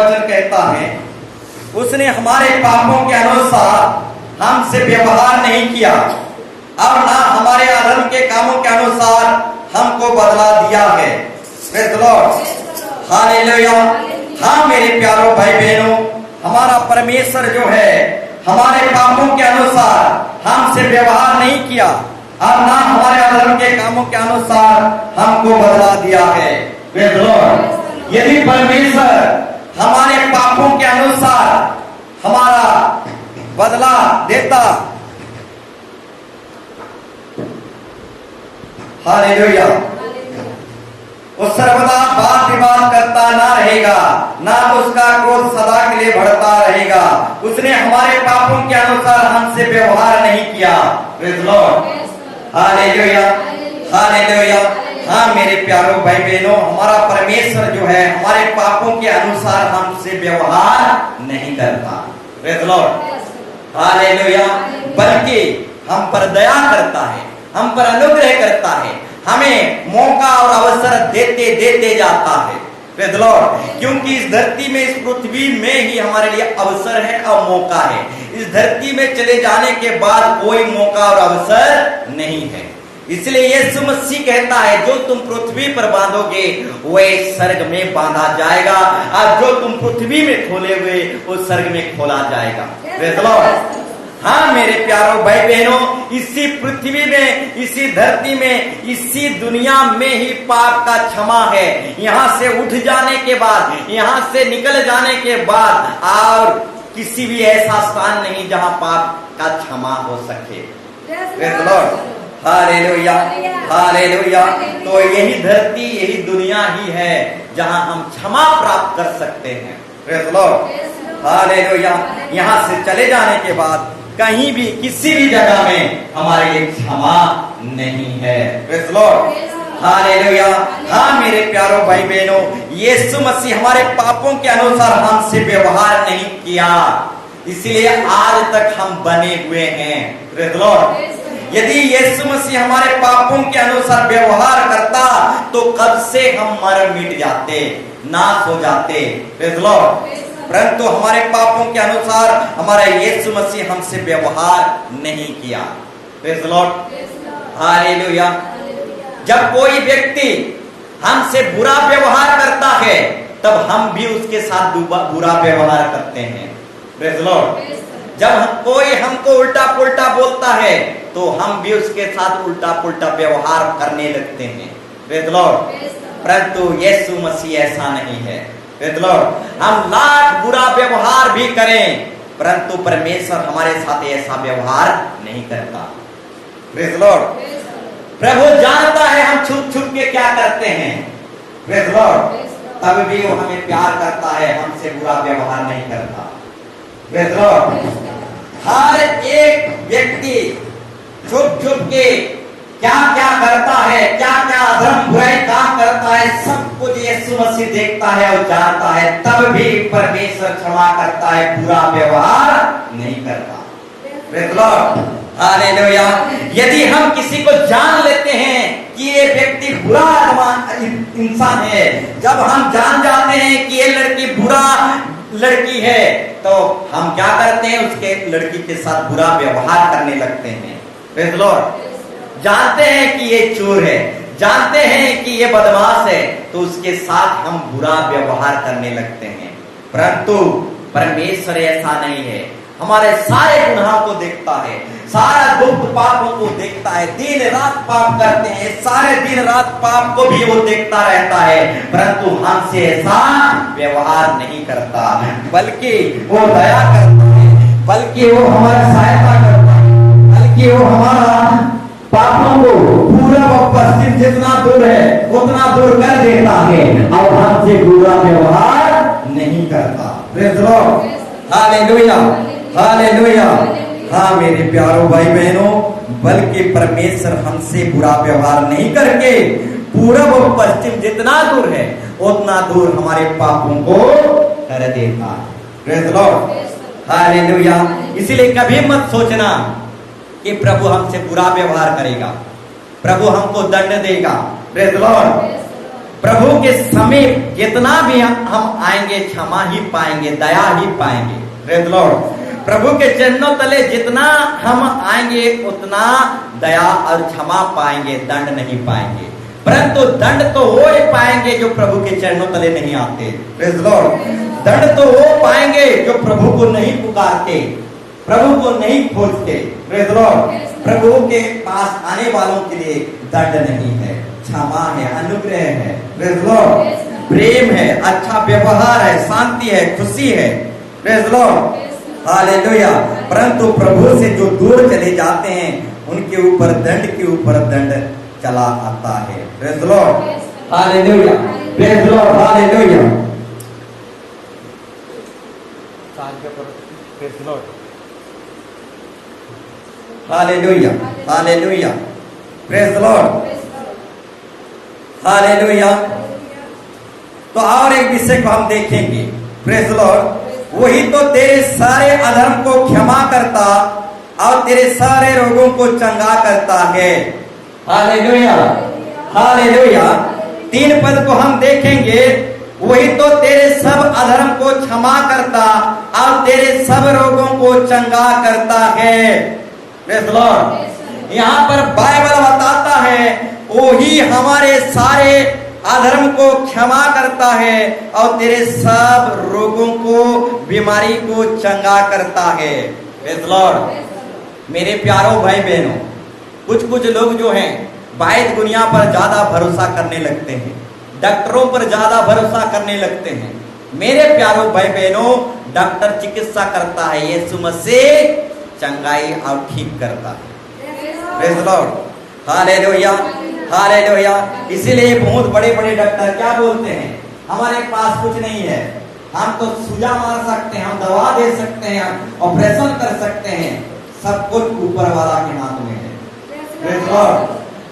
वचन कहता है, उसने हमारे पापों के अनुसार हमसे व्यवहार नहीं किया और ना हमारे अधर्म के कामों के अनुसार हमको बदला दिया है। Praise the Lord, hallelujah. हाँ मेरे प्यारों भाई बहनों, हमारा परमेश्वर जो है हमारे पापों के अनुसार हमसे व्यवहार नहीं किया और ना हमारे अधर्म के कामों के अनुसार हमको बदला दिया है। Praise the Lord. यदि परमेश्वर हमारे पापों के अनुसार हमारा बदला देता, हालेलुया, वो सर्वदा वाद विवाद करता ना रहेगा, ना उसका क्रोध सदा के लिए बढ़ता रहेगा। उसने हमारे पापों के अनुसार हमसे व्यवहार नहीं किया। Praise the Lord, hallelujah, hallelujah. हाँ मेरे प्यारों भाई बहनों, हमारा परमेश्वर जो है हमारे पापों के अनुसार हमसे व्यवहार नहीं करता। Praise the Lord, hallelujah. बल्कि हम पर दया करता है, हम पर अनुग्रह करता है, हमें मौका और अवसर देते देते जाता है। Praise the Lord. क्योंकि इस धरती में, इस पृथ्वी में ही हमारे लिए अवसर है और मौका है। इस धरती में चले जाने के बाद कोई मौका और अवसर नहीं है। इसलिए यीशु मसीह कहता है, जो तुम पृथ्वी पर बांधोगे वह स्वर्ग में बांधा जाएगा और जो तुम पृथ्वी में खोले हुए वो स्वर्ग में खोला जाएगा। Praise the Lord. हाँ मेरे प्यारों भाई बहनों, इसी पृथ्वी में, इसी धरती में, इसी दुनिया में ही पाप का क्षमा है। यहाँ से उठ जाने के बाद, यहाँ से निकल जाने के बाद और किसी भी ऐसा स्थान नहीं जहाँ पाप का क्षमा हो सके। Praise the Lord, hallelujah, hallelujah. तो यही धरती, यही दुनिया ही है जहां हम क्षमा प्राप्त कर सकते हैं। Praise the Lord, hallelujah. यहां से चले जाने के बाद कहीं भी, किसी भी जगह में हमारे लिए क्षमा नहीं है। Praise the Lord, hallelujah. हाँ मेरे प्यारों भाई बहनों, यीशु मसीह हमारे पापों के अनुसार हमसे व्यवहार नहीं किया, इसलिए आज तक हम बने हुए हैं। Praise the Lord. यदि यीशु मसीह हमारे पापों के अनुसार व्यवहार करता तो कब से हम मर मिट जाते, नाश हो जाते। Praise the Lord. परंतु हमारे पापों के अनुसार हमारा यीशु मसीह हमसे व्यवहार नहीं किया। Praise the Lord, hallelujah. जब कोई व्यक्ति हमसे बुरा व्यवहार करता है तब हम भी उसके साथ बुरा व्यवहार करते हैं। Praise the Lord. जब कोई हमको उल्टा पुल्टा बोलता है तो हम भी उसके साथ उल्टा पुल्टा व्यवहार करने लगते हैं। Praise the Lord. परंतु यीशु मसीह ऐसा नहीं है। Praise the Lord. हम लाख बुरा व्यवहार भी करें परंतु परमेश्वर हमारे साथ ऐसा व्यवहार नहीं करता। Praise the Lord. प्रभु जानता है हम छुप छुप के क्या करते हैं। Praise the Lord. तब भी वो हमें प्यार करता है, हमसे बुरा व्यवहार नहीं करता। Praise the Lord. हर एक व्यक्ति छुप छुप के क्या क्या करता है, क्या क्या अधर्म बुराई काम करता है, सब कुछ यीशु मसीह देखता है और जानता है, तब भी परमेश्वर क्षमा करता है, बुरा व्यवहार नहीं करता। Praise the Lord, hallelujah. यदि हम किसी को जान लेते हैं कि ये व्यक्ति बुरा इंसान है, जब हम जान जाते हैं कि ये लड़की बुरा लड़की है तो हम क्या करते हैं, उसके लड़की के साथ बुरा व्यवहार करने लगते हैं। Praise the Lord. जानते हैं कि ये चोर है, जानते हैं कि ये बदमाश है, तो उसके साथ हम बुरा व्यवहार करने लगते हैं। परंतु परमेश्वर ऐसा नहीं है, हमारे सारे गुनाहों को देखता है, सारा गुप्त पापों को देखता है। दिन रात पाप करते हैं, सारे दिन रात पाप को भी वो देखता रहता है, परंतु हमसे ऐसा व्यवहार नहीं करता, बल्कि वो दया करता है, बल्कि वो हमारी सहायता करता है, बल्कि वो हमारा पापों को पूर्व और पश्चिम जितना दूर है उतना दूर कर देता है और हमसे बुरा व्यवहार नहीं करता। Praise the Lord, hallelujah, hallelujah. हाँ मेरे प्यारों भाई बहनों, बल्कि परमेश्वर हमसे बुरा व्यवहार नहीं करके पूर्व और पश्चिम जितना दूर है उतना दूर हमारे पापों को कर देता है। Praise the Lord, hallelujah. इसलिए कभी मत सोचना कि प्रभु हमसे बुरा व्यवहार करेगा, प्रभु हमको दंड देगा। प्रेज़ द लॉर्ड, प्रभु के समीप जितना भी हम आएंगे क्षमा ही पाएंगे, दया ही पाएंगे। Praise Lord. प्रभु के चरणों तले जितना हम आएंगे उतना दया और क्षमा पाएंगे, दंड नहीं पाएंगे। परंतु दंड तो वो ही पाएंगे जो प्रभु के चरणों तले नहीं आते। Praise Lord. दंड तो वो पाएंगे जो प्रभु को नहीं पुकारते, प्रभु को नहीं खोजते। Praise Lord. प्रभु के पास आने वालों के लिए दंड नहीं है, क्षमा है, अनुग्रह है। Praise Lord. प्रेम है, अच्छा व्यवहार है, शांति है, खुशी है। Praise Lord. हालेलुया। परंतु प्रभु से जो दूर चले जाते हैं उनके ऊपर दंड के ऊपर दंड चला आता है। Praise Lord. Hallelujah. Praise Lord. Hallelujah. Praise Lord. Hallelujah. Hallelujah. Praise Lord. Hallelujah. तो और एक विषय को हम देखेंगे। Praise Lord. वही तो तेरे सारे अधर्म को क्षमा करता और तेरे सारे रोगों को चंगा करता है। हालेलुया। हालेलुया। 3 पद को हम देखेंगे। वही तो तेरे सब अधर्म को क्षमा करता और तेरे सब रोगों को चंगा करता है। Praise Lord. यहाँ पर बाइबल बताता है वही हमारे सारे अधर्म को क्षमा करता है और तेरे सब रोगों को, बीमारी को चंगा करता है। Praise Lord. मेरे प्यारों भाई बहनों, कुछ लोग जो हैं वैद्य दुनिया पर ज्यादा भरोसा करने लगते हैं, डॉक्टरों पर ज्यादा भरोसा करने लगते हैं। मेरे प्यारों भाई बहनों, डॉक्टर चिकित्सा करता है, यीशु मसीह चंगाई और ठीक करता है। Praise Lord. हालेलुया। हालेलुया। इसीलिए बहुत बड़े बड़े डॉक्टर क्या बोलते हैं, हमारे पास कुछ नहीं है, हम तो सुजा मार सकते हैं, हम दवा दे सकते हैं, हम ऑपरेशन कर सकते हैं, सब कुछ ऊपर वाला के हाथ में है। Praise Lord.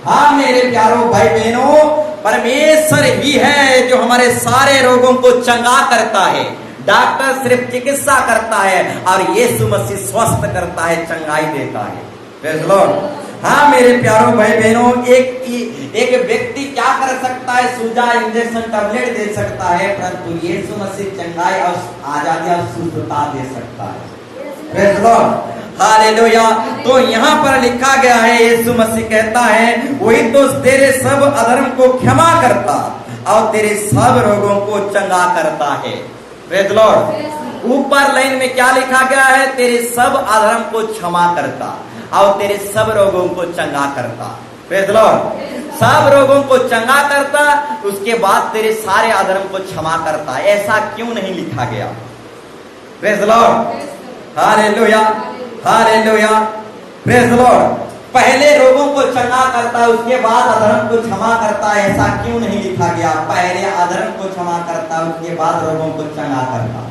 हाँ मेरे प्यारों भाई बहनों, परमेश्वर ही है जो हमारे सारे रोगों को चंगा करता है। डॉक्टर सिर्फ चिकित्सा करता है और यीशु मसीह स्वस्थ करता है, चंगाई देता है। Praise Lord. हाँ मेरे प्यारों भाई बहनों, एक व्यक्ति क्या कर सकता है, सूजा, इंजेक्शन, टैबलेट दे सकता है, परंतु यीशु मसीह चंगाई और आजादी और शुद्धता दे सकता है। Praise Lord. हालेलुया। तो यहाँ पर लिखा गया है, यीशु मसीह कहता है वही तो तेरे सब अधर्म को क्षमा करता और तेरे सब रोगों को चंगा करता है। Praise Lord. ऊपर लाइन में क्या लिखा गया है, तेरे सब अधर्म को क्षमा करता और तेरे सब रोगों को चंगा करता। Praise Lord. सब रोगों को चंगा करता, उसके बाद तेरे सारे अधर्म को क्षमा करता। ऐसा क्यों नहीं लिखा गया? Praise Lord. Hallelujah. Hallelujah. Praise Lord. पहले रोगों को चंगा करता, उसके बाद अधर्म को क्षमा करता, ऐसा क्यों नहीं लिखा गया? पहले अधर्म को क्षमा करता, उसके बाद रोगों को चंगा करता।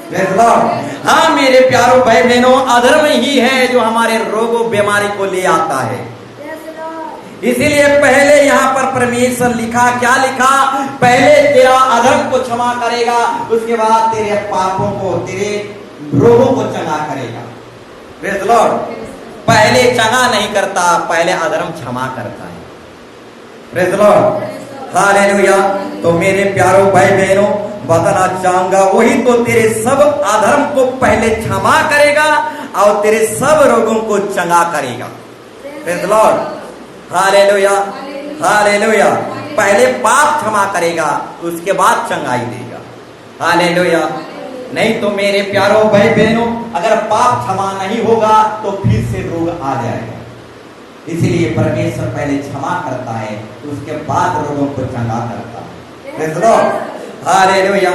Praise Lord. हाँ मेरे प्यारों भाई बहनों, अधर्म ही है जो हमारे रोगों, बीमारी को ले आता है। इसीलिए पहले यहाँ पर परमेश्वर लिखा, क्या लिखा, पहले तेरा अधर्म को क्षमा करेगा, उसके बाद तेरे पापों को, तेरे रोगों को चंगा करेगा। Praise Lord. पहले चंगा नहीं करता, पहले अधर्म क्षमा करता है। Praise Lord. हालेलुया। तो मेरे प्यारों भाई बहनों, बताना चाहूंगा वही तो तेरे सब अधर्म को पहले क्षमा करेगा और तेरे सब रोगों को चंगा करेगा। Praise Lord. हालेलुया। हालेलुया। पहले पाप क्षमा करेगा, उसके बाद चंगाई देगा। हालेलुया। नहीं तो मेरे प्यारों भाई बहनों, अगर पाप क्षमा नहीं होगा तो फिर से रोग आ जाएगा। इसीलिए परमेश्वर पहले क्षमा करता है, उसके बाद रोगों को चंगा करता है। Praise Lord. हालेलुया।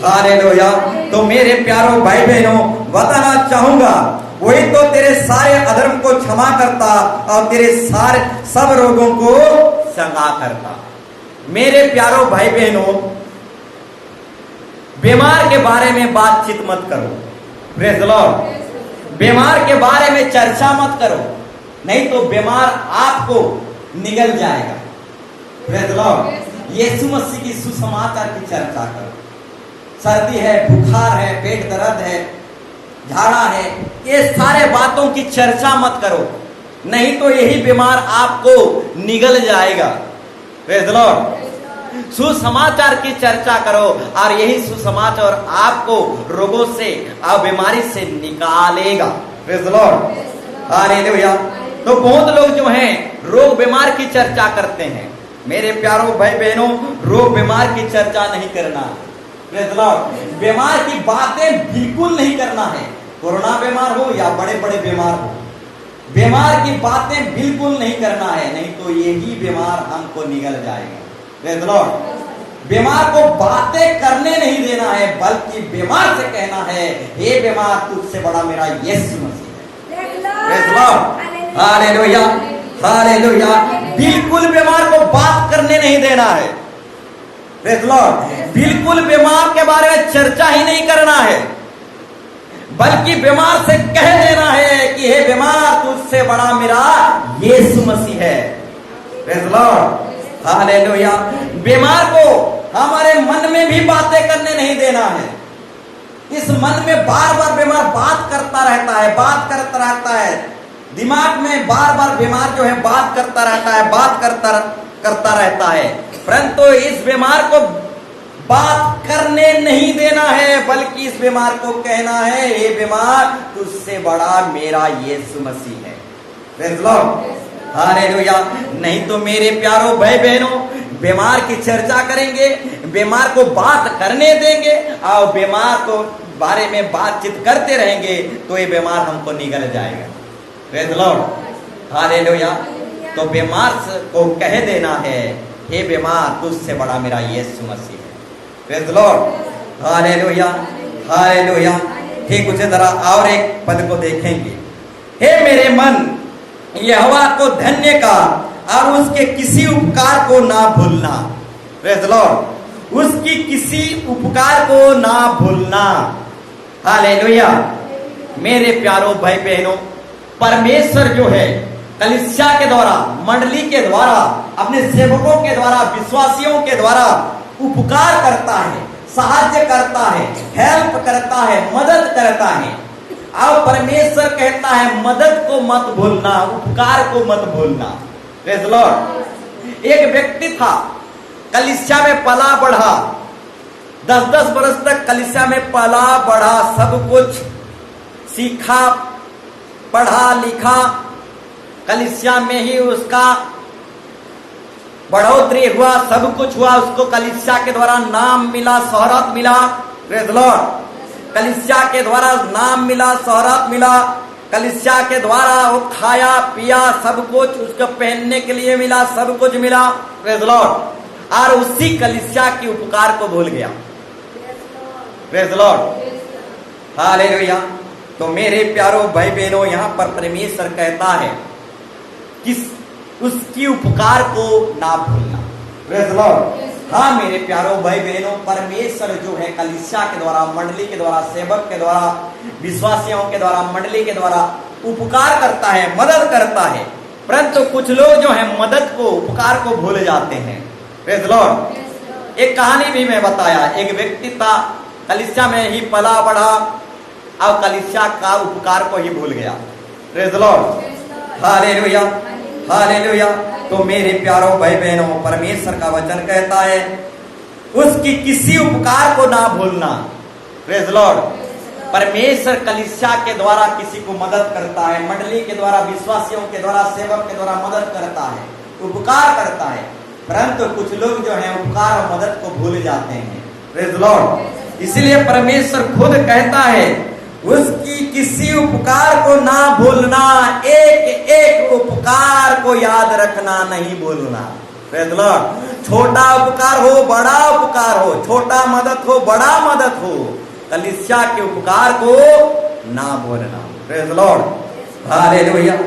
हालेलुया। तो मेरे प्यारों भाई बहनों, बताना चाहूंगा वही तो तेरे सारे अधर्म को क्षमा करता और तेरे सारे सब रोगों को चंगा करता। मेरे प्यारों भाई बहनों, बीमार के बारे में बातचीत मत करो। Praise Lord. बीमार के बारे में चर्चा मत करो, नहीं तो बीमार आपको निगल जाएगा। Praise Lord. यीशु मसीह की सुसमाचार की चर्चा करो। सर्दी है, बुखार है, पेट दर्द है, झाड़ा है, ये सारे बातों की चर्चा मत करो, नहीं तो यही बीमार आपको निगल जाएगा। Praise Lord. सुसमाचार की चर्चा करो और यही सुसमाचार आपको रोगों से और बीमारी से निकालेगा। Praise the Lord, hallelujah. तो बहुत लोग जो हैं रोग बीमार की चर्चा करते हैं। मेरे प्यारों भाई बहनों, रोग बीमार की चर्चा नहीं करना। प्रेज़ द लॉर्ड, बीमार की बातें बिल्कुल नहीं करना है। कोरोना बीमार हो या बड़े बड़े बीमार हो, बीमार की बातें बिल्कुल नहीं करना है, नहीं तो यही बीमार हमको निगल जाएगा। प्रेज़ द लॉर्ड, बीमार को बातें करने नहीं देना है, बल्कि बीमार से कहना है, हे बीमार तुझसे बड़ा मेरा यीशु मसीह है। Praise the Lord, hallelujah, hallelujah. बिल्कुल बीमार को बात करने नहीं देना है। प्रेज़ द लॉर्ड, बिल्कुल बीमार के बारे में चर्चा ही नहीं करना है, बल्कि बीमार से कह देना है कि हे बीमार तुझसे बड़ा मेरा यीशु मसीह है। Praise the Lord, hallelujah. बीमार को हमारे मन में भी बातें करने नहीं देना है। इस मन में बार बार बीमार बात करता रहता है, बात करता रहता है, दिमाग में बार बार बीमार जो है बात करता रहता है, बात करता रहता है, परंतु इस बीमार को बात करने नहीं देना है, बल्कि इस बीमार को कहना है, हे बीमार तुझसे बड़ा मेरा यीशु मसीह है। Praise the Lord, hallelujah. नहीं तो मेरे प्यारों भाई बहनों, बीमार की चर्चा करेंगे, बीमार को बात करने देंगे और बीमार को बारे में बातचीत करते रहेंगे, तो ये बीमार हमको निगल जाएगा। Praise the Lord, hallelujah. तो बीमार को कह देना है, हे बीमार तुझसे बड़ा मेरा यीशु मसीह है। Praise the Lord, hallelujah, hallelujah. ठीक उसी तरह और एक पद को देखेंगे, हे मेरे मन यहोवा को धन्य का और उसके किसी उपकार को ना भूलना। प्रेज़ द लॉर्ड, उसकी किसी उपकार को ना भूलना। हालेलुया। मेरे प्यारों भाई बहनों, परमेश्वर जो है कलीसिया के द्वारा, मंडली के द्वारा, अपने सेवकों के द्वारा, विश्वासियों के द्वारा उपकार करता है, सहायता करता है, हेल्प करता है, मदद करता है। और परमेश्वर कहता है मदद को मत भूलना, उपकार को मत भूलना। प्रेज़ द लॉर्ड, एक व्यक्ति था कलीसिया में पला बढ़ा, 10-10 वर्ष तक कलीसिया में पला बढ़ा, सब कुछ सीखा, पढ़ा लिखा, कलीसिया में ही उसका बढ़ोतरी हुआ, सब कुछ हुआ। उसको कलीसिया के द्वारा नाम मिला, शोहरत मिला। प्रेज़ द लॉर्ड, कलीसिया के द्वारा नाम मिला, शोहरत मिला, कलीसिया के द्वारा वो खाया पिया, सब कुछ उसको पहनने के लिए मिला, सब कुछ मिला। प्रेज़ द लॉर्ड, और उसी कलीसिया के उपकार को भूल गया। Praise the Lord, hallelujah. तो मेरे प्यारों भाई बहनों, यहाँ पर परमेश्वर कहता है कि उसकी उपकार को ना भूलना। प्रेज़ द लॉर्ड, हाँ मेरे प्यारों भाई बहनों, परमेश्वर जो है कलीसिया के द्वारा, मंडली के द्वारा, सेवक के द्वारा, विश्वासियों के द्वारा, मंडली के द्वारा उपकार करता है, मदद करता है। परंतु कुछ लोग जो है मदद को, उपकार को भूल जाते हैं। प्रेज़ द लॉर्ड, एक कहानी भी मैं बताया, एक व्यक्ति था कलीसिया में ही पला बढ़ा और कलीसिया का उपकार को ही भूल गया। Praise the Lord, hallelujah, hallelujah. तो मेरे प्यारों भाई बहनों, परमेश्वर का वचन कहता है उसकी किसी उपकार को ना भूलना। प्रेज़ द लॉर्ड, परमेश्वर कलीसिया के द्वारा किसी को मदद करता है, मंडली के द्वारा, विश्वासियों के द्वारा, सेवक के द्वारा मदद करता है, उपकार करता है। परंतु कुछ लोग जो है उपकार और मदद को भूल जाते हैं। प्रेज़ द लॉर्ड, इसलिए परमेश्वर खुद कहता है उसकी किसी उपकार को ना भूलना, एक एक उपकार को याद रखना, नहीं भूलना। प्रेज़ द लॉर्ड, छोटा उपकार हो, बड़ा उपकार हो, छोटा मदद हो, बड़ा मदद हो, कलीसिया के उपकार को ना भूलना। Praise the Lord, hallelujah,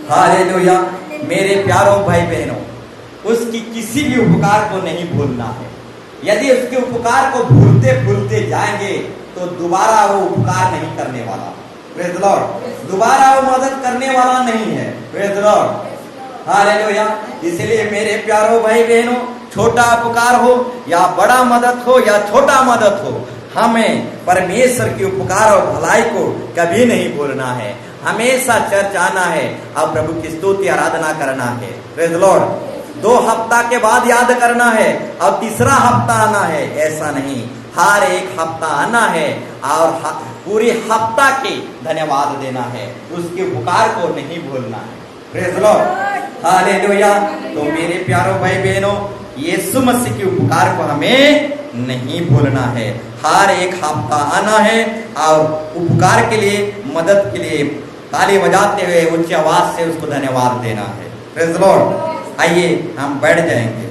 hallelujah. मेरे प्यारों भाई बहनों, उसकी किसी भी उपकार को नहीं भूलना है। यदि उसके उपकार को भूलते भूलते जाएंगे तो दोबारा वो उपकार नहीं करने वाला। प्रेज़ द लॉर्ड, दोबारा वो मदद करने वाला नहीं है। Praise the Lord, hallelujah. इसलिए मेरे प्यारों भाई बहनों, छोटा उपकार हो या बड़ा मदद हो या छोटा मदद हो, हमें परमेश्वर की उपकार और भलाई को कभी नहीं भूलना है। हमेशा चर्च आना है और प्रभु की स्तुति आराधना करना है। प्रेज़ द लॉर्ड, 2 हफ्ता के बाद याद करना है और तीसरा हफ्ता आना है, ऐसा नहीं। हर एक हफ्ता आना है और पूरे हफ्ता के धन्यवाद देना है, उसके उपकार को नहीं भूलना है। Praise Lord, hallelujah. तो मेरे प्यारों भाई बहनों, यीशु मसीह के उपकार को हमें नहीं भूलना है। हर एक हफ्ता आना है और उपकार के लिए, मदद के लिए ताली बजाते हुए उच्च आवाज से उसको धन्यवाद देना है। Praise Lord. आइए हम बैठ जाएंगे।